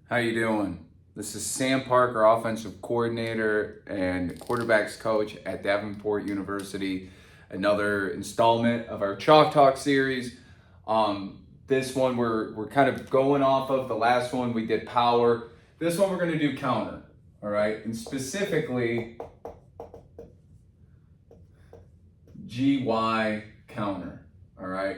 How you doing? This is Sam Parker, offensive coordinator and quarterbacks coach at Davenport University. Another installment of our Chalk Talk series. This one we're kind of going off of the last one we did power. This one we're going to do counter. All right, and specifically GY counter. All right,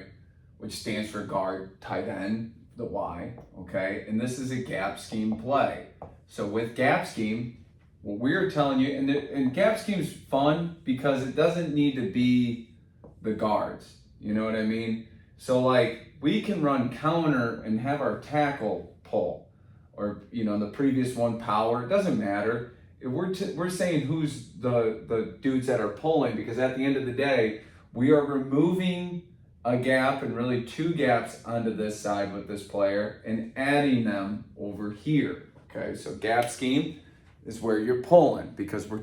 which stands for guard, tight end, the Y, okay? And this is a gap scheme play. So with gap scheme, what we're telling you, and gap scheme's fun because it doesn't need to be the guards. You know what I mean? So like we can run counter and have our tackle pull, or the previous one power. It doesn't matter. We're saying who's the dudes that are pulling, because at the end of the day, we are removing a gap and really two gaps onto this side with this player and adding them over here. Okay, so gap scheme is where you're pulling because we're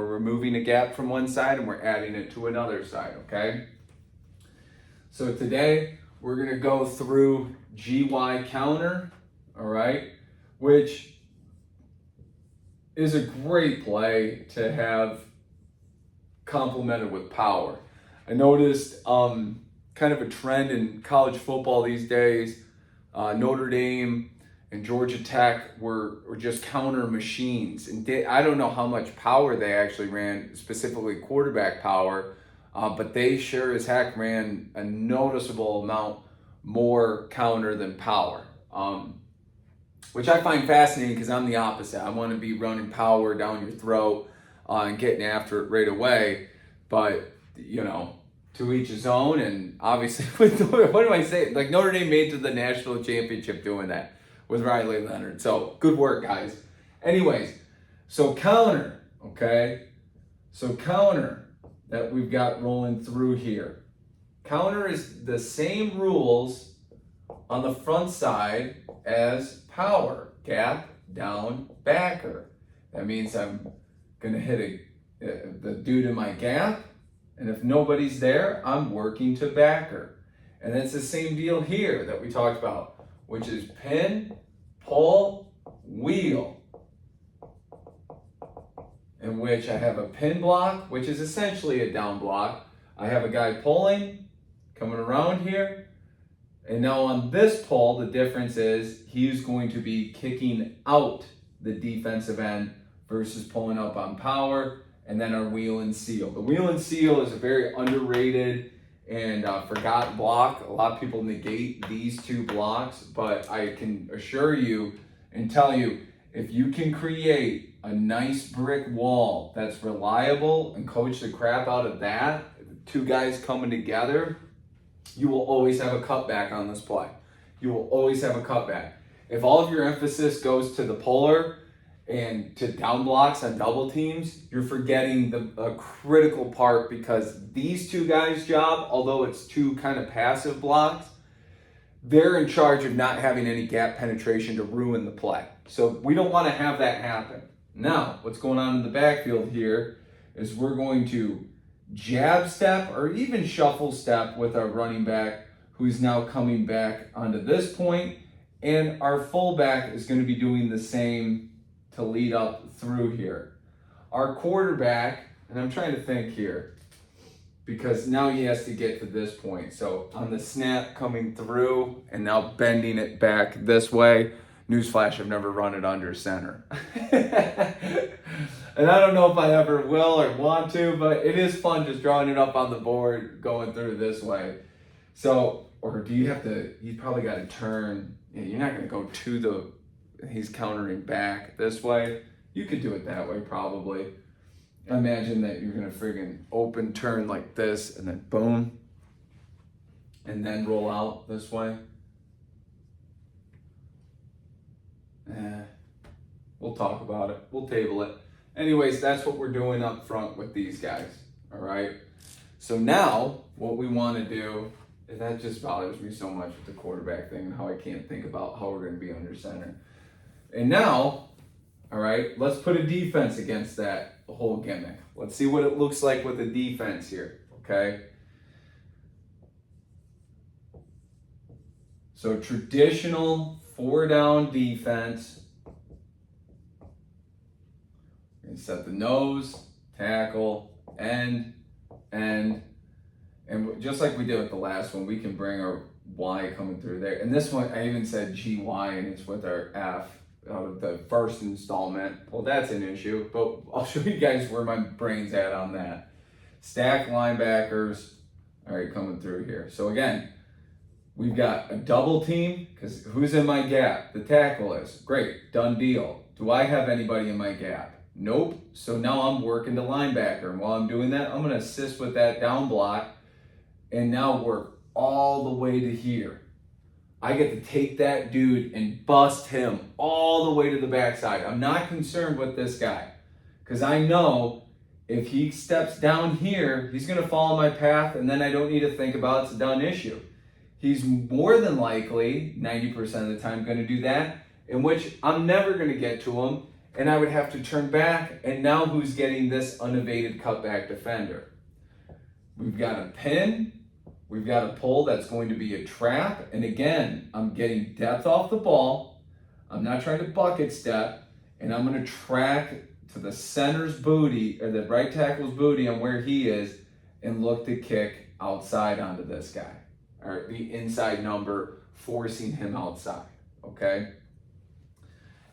removing a gap from one side and we're adding it to another side. Okay, so today we're going to go through GY counter, all right, which is a great play to have complemented with power. I noticed kind of a trend in college football these days. Notre Dame and Georgia Tech were just counter machines. And I don't know how much power they actually ran, specifically quarterback power, but they sure as heck ran a noticeable amount more counter than power, which I find fascinating because I'm the opposite. I want to be running power down your throat and getting after it right away. But, to each his own, and obviously, what do I say? Like Notre Dame made to the national championship doing that with Riley Leonard. So good work, guys. Anyways, so counter, okay? So counter that we've got rolling through here. Counter is the same rules on the front side as power. Gap, down, backer. That means I'm going to hit the dude in my gap. And if nobody's there, I'm working to backer. And it's the same deal here that we talked about, which is pin, pull, wheel. In which I have a pin block, which is essentially a down block. I have a guy pulling, coming around here. And now on this pull, the difference is he's going to be kicking out the defensive end versus pulling up on power. And then our wheel and seal. The wheel and seal is a very underrated and forgotten block. A lot of people negate these two blocks, but I can assure you and tell you, if you can create a nice brick wall that's reliable and coach the crap out of that, two guys coming together, you will always have a cutback on this play. You will always have a cutback. If all of your emphasis goes to the puller and to down blocks on double teams, you're forgetting a critical part, because these two guys' job, although it's two kind of passive blocks, they're in charge of not having any gap penetration to ruin the play. So we don't want to have that happen. Now, what's going on in the backfield here is we're going to jab step or even shuffle step with our running back, who's now coming back onto this point, and our fullback is going to be doing the same to lead up through here. Our quarterback, and I'm trying to think here, because now he has to get to this point. So on the snap coming through and now bending it back this way. Newsflash, I've never run it under center. And I don't know if I ever will or want to, but it is fun just drawing it up on the board, going through this way. So, or do you have to, you probably got to turn, you're not going to go to he's countering back this way. You could do it that way probably. Imagine that you're going to friggin' open turn like this and then boom, and then roll out this way. We'll talk about it. We'll table it. Anyways, that's what we're doing up front with these guys. All right. So now what we want to do, and that just bothers me so much with the quarterback thing and how I can't think about how we're going to be under center. And now, all right, let's put a defense against that whole gimmick. Let's see what it looks like with a defense here, okay? So traditional 4-down defense set the nose, tackle, end, end. And just like we did with the last one, we can bring our Y coming through there. And this one, I even said GY, and it's with our F out of the first installment. Well, that's an issue, but I'll show you guys where my brain's at on that. Stack linebackers, all right, coming through here. So again, we've got a double team, because who's in my gap? The tackle is. Great, done deal. Do I have anybody in my gap? Nope. So now I'm working the linebacker. And while I'm doing that, I'm going to assist with that down block and now work all the way to here. I get to take that dude and bust him all the way to the backside. I'm not concerned with this guy because I know if he steps down here, he's going to follow my path, and then I don't need to think about it. It's a done issue. He's more than likely, 90% of the time, going to do that, in which I'm never going to get to him, and I would have to turn back, and now who's getting this unevaded cutback defender? We've got a pin, we've got a pull that's going to be a trap, and again, I'm getting depth off the ball, I'm not trying to bucket step, and I'm going to track to the center's booty, or the right tackle's booty on where he is, and look to kick outside onto this guy. All right, the inside number, forcing him outside, okay?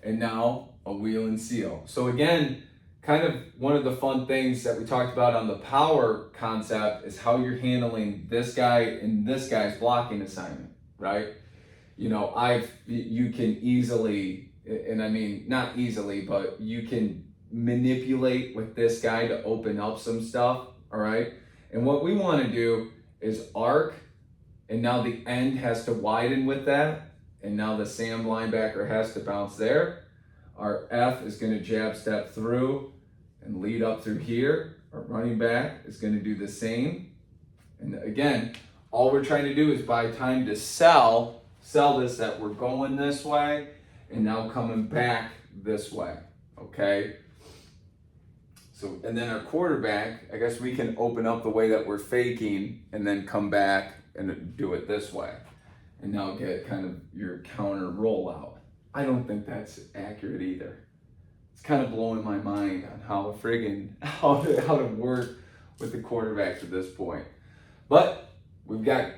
And now a wheel and seal. So again, kind of one of the fun things that we talked about on the power concept is how you're handling this guy and this guy's blocking assignment, right? You know, you can easily, and I mean, not easily, but you can manipulate with this guy to open up some stuff, all right? And what we want to do is arc, and now the end has to widen with that, and now the Sam linebacker has to bounce there. Our F is going to jab step through and lead up through here. Our running back is going to do the same. And again, all we're trying to do is buy time to sell this, that we're going this way and now coming back this way, okay? So, and then our quarterback, I guess we can open up the way that we're faking and then come back and do it this way. And now get kind of your counter rollout. I don't think that's accurate either. It's kind of blowing my mind on how to work with the quarterback to this point. But we've got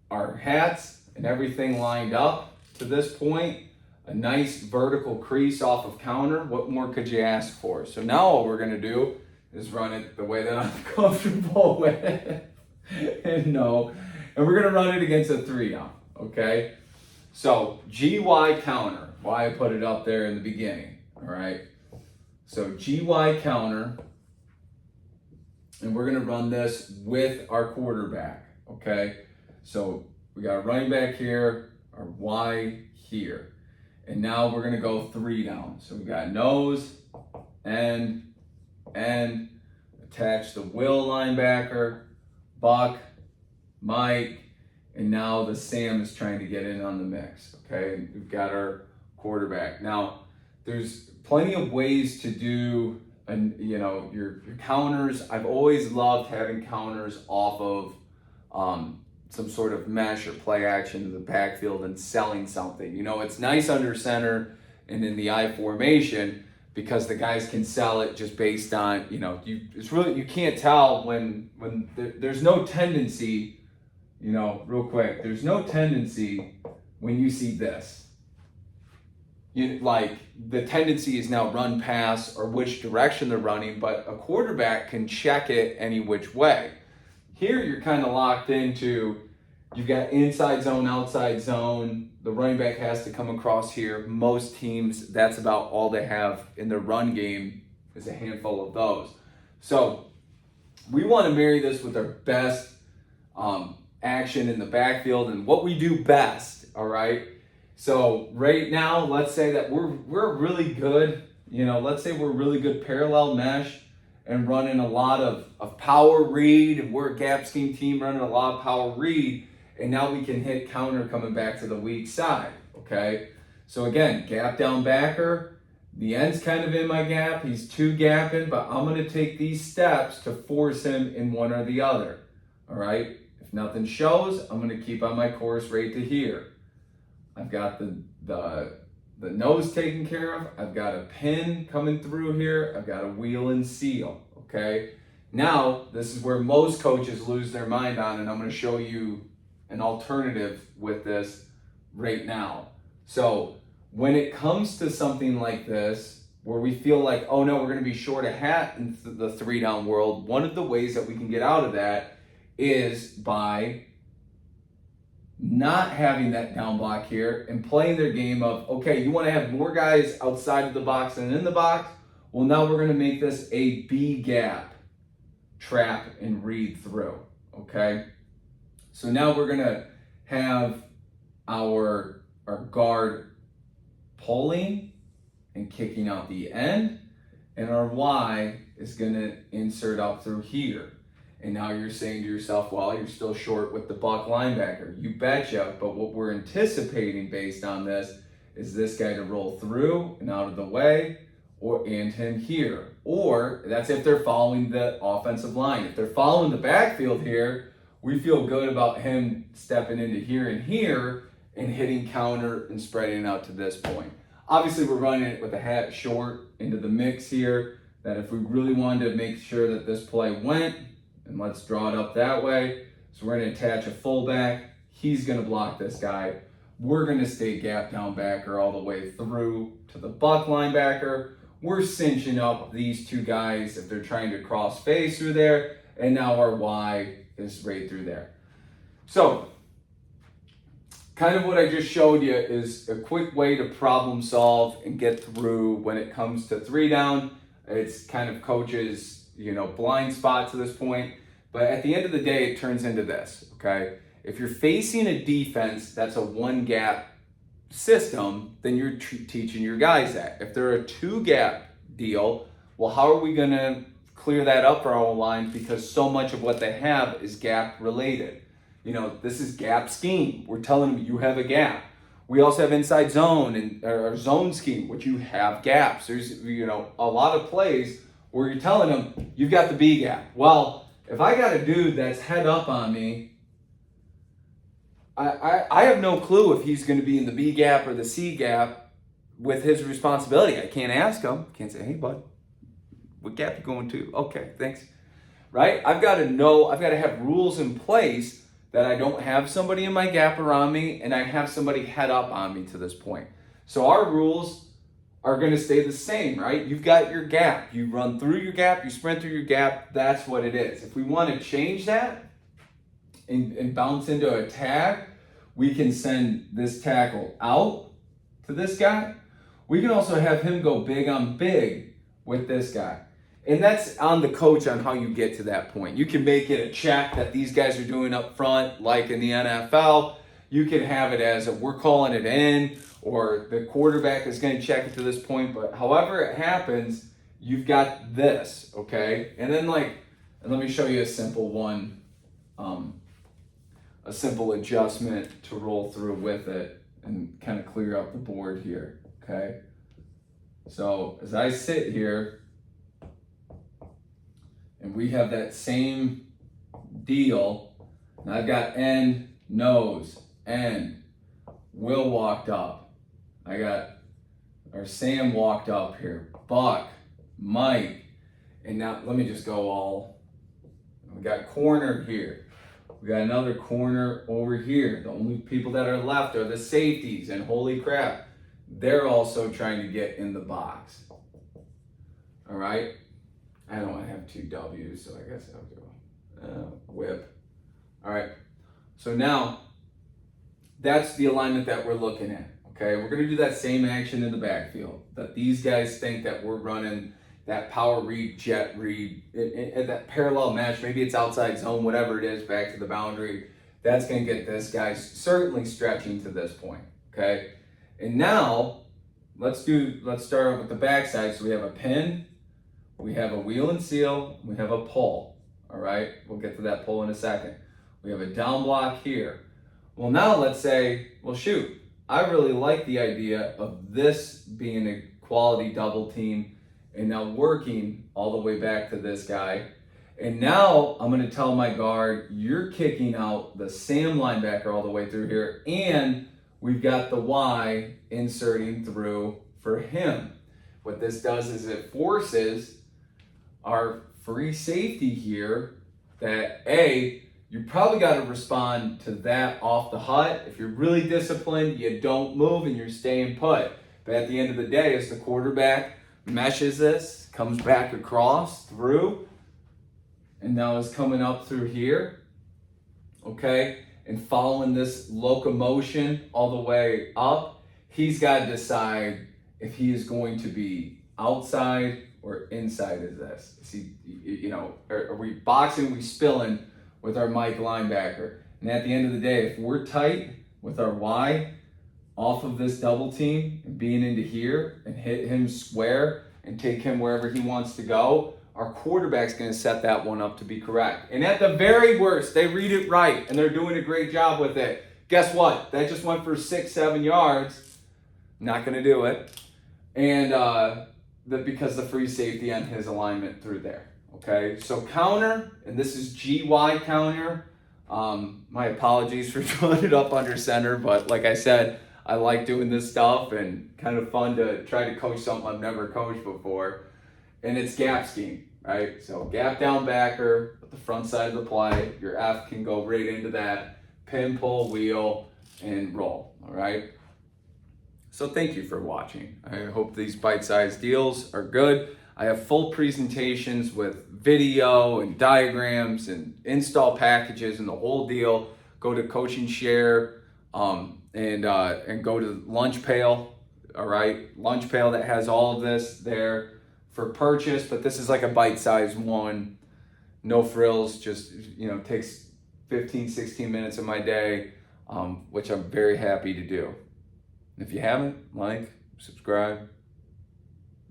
our hats and everything lined up to this point. A nice vertical crease off of counter. What more could you ask for? So now all we're gonna do is run it the way that I'm comfortable with. And we're gonna run it against a 3-down, okay? So GY counter, why I put it up there in the beginning, all right? So GY counter, and we're gonna run this with our quarterback, okay? So we got a running back here, our Y here. And now we're gonna go 3-down. So we got nose, end, attach the Will linebacker, Buck, Mike, and now the Sam is trying to get in on the mix, okay? And we've got our quarterback. Now, there's plenty of ways to do, your counters. I've always loved having counters off of some sort of mesh or play action in the backfield and selling something. You know, it's nice under center and in the I formation because the guys can sell it just based on, you can't tell when there's no tendency, real quick, there's no tendency when you see this. The tendency is now run pass or which direction they're running, but a quarterback can check it any which way. Here you're kind of locked into, you've got inside zone, outside zone. The running back has to come across here. Most teams, that's about all they have in their run game is a handful of those. So we want to marry this with our best action in the backfield and what we do best, all right? So right now, let's say that we're really good, let's say we're really good parallel mesh and running a lot of power read, and we're a gap scheme team running a lot of power read, and now we can hit counter coming back to the weak side, okay? So again, gap down backer, the end's kind of in my gap, he's 2 gapping, but I'm gonna take these steps to force him in one or the other, all right? If nothing shows, I'm gonna keep on my course right to here. I've got the the nose taken care of. I've got a pin coming through here. I've got a wheel and seal, okay? Now, this is where most coaches lose their mind on, and I'm gonna show you an alternative with this right now. So when it comes to something like this, where we feel like, oh no, we're gonna be short a hat in the 3-down world, one of the ways that we can get out of that is by not having that down block here and playing their game of, okay, you want to have more guys outside of the box than in the box? Well, now we're going to make this a B gap trap and read through, okay? So now we're going to have our guard pulling and kicking out the end, and our Y is going to insert out through here. And now you're saying to yourself, well, you're still short with the buck linebacker. You betcha, but what we're anticipating based on this is this guy to roll through and out of the way, and him here. Or that's if they're following the offensive line. If they're following the backfield here, we feel good about him stepping into here and hitting counter and spreading it out to this point. Obviously, we're running it with the hat short into the mix here, that if we really wanted to make sure that this play went, and let's draw it up that way. So we're going to attach a fullback. He's going to block this guy. We're going to stay gap down backer all the way through to the buck linebacker. We're cinching up these two guys if they're trying to cross face through there. And now our Y is right through there. So kind of what I just showed you is a quick way to problem solve and get through when it comes to 3-down. It's kind of coaches, blind spot to this point. But at the end of the day, it turns into this, okay? If you're facing a defense that's a 1-gap system, then you're teaching your guys that. If they're a 2-gap deal, well, how are we gonna clear that up for our own line? Because so much of what they have is gap related. This is gap scheme. We're telling them you have a gap. We also have inside zone and our zone scheme, which you have gaps. There's, a lot of plays where you're telling them, you've got the B gap. Well, if I got a dude that's head up on me, I have no clue if he's going to be in the B gap or the C gap with his responsibility. I can't ask him. Can't say, hey, bud, what gap you going to? Okay, thanks. Right? I've got to have rules in place that I don't have somebody in my gap around me and I have somebody head up on me to this point. So our rules are going to stay the same, right? You've got your gap. You run through your gap, you sprint through your gap. That's what it is. If we want to change that and bounce into a tag, we can send this tackle out to this guy. We can also have him go big on big with this guy. And that's on the coach on how you get to that point. You can make it a check that these guys are doing up front, like in the NFL. You can have it as we're calling it in, or the quarterback is going to check it to this point. But however it happens, you've got this, okay? And then and let me show you a simple one, a simple adjustment to roll through with it and kind of clear out the board here, okay? So as I sit here, and we have that same deal, and I've got end, nose, end. Will walked up. I got our Sam walked up here. Buck, Mike, and now let me just go all. We got corner here. We got another corner over here. The only people that are left are the safeties, and holy crap, they're also trying to get in the box. All right. I don't want to have two W's, so I guess I'll go whip. All right. So now that's the alignment that we're looking at. Okay, we're going to do that same action in the backfield. That these guys think that we're running that power read, jet read, that parallel match. Maybe it's outside zone, whatever it is, back to the boundary. That's going to get this guy certainly stretching to this point. Okay, and now let's start off with the backside. So we have a pin. We have a wheel and seal, we have a pull, all right? We'll get to that pull in a second. We have a down block here. Well, now let's say, well, shoot, I really like the idea of this being a quality double team and now working all the way back to this guy. And now I'm gonna tell my guard, you're kicking out the Sam linebacker all the way through here, and we've got the Y inserting through for him. What this does is it forces our free safety here that you probably got to respond to that off the hut. If you're really disciplined, you don't move and you're staying put. But at the end of the day, as the quarterback meshes this, comes back across through, and now is coming up through here, okay, and following this locomotion all the way up, he's got to decide if he is going to be outside or inside of this. See, are we boxing, we spilling with our Mike linebacker? And at the end of the day, if we're tight with our Y off of this double team and being into here and hit him square and take him wherever he wants to go, our quarterback's going to set that one up to be correct. And at the very worst, they read it right and they're doing a great job with it. Guess what? That just went for 6-7 yards. Not going to do it. And because the free safety on his alignment through there. Okay, so counter, and this is GY counter. My apologies for throwing it up under center, but like I said, I like doing this stuff and kind of fun to try to coach something I've never coached before. And it's gap scheme, right? So gap down backer at the front side of the play. Your F can go right into that. Pin, pull, wheel, and roll, all right? So thank you for watching. I hope these bite-sized deals are good. I have full presentations with video and diagrams and install packages and the whole deal. Go to Coach and Share and go to Lunch Pail, all right? Lunch Pail that has all of this there for purchase, but this is like a bite-sized one. No frills, just, takes 15, 16 minutes of my day, which I'm very happy to do. If you haven't, like, subscribe,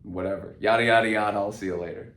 whatever. Yada, yada, yada. I'll see you later.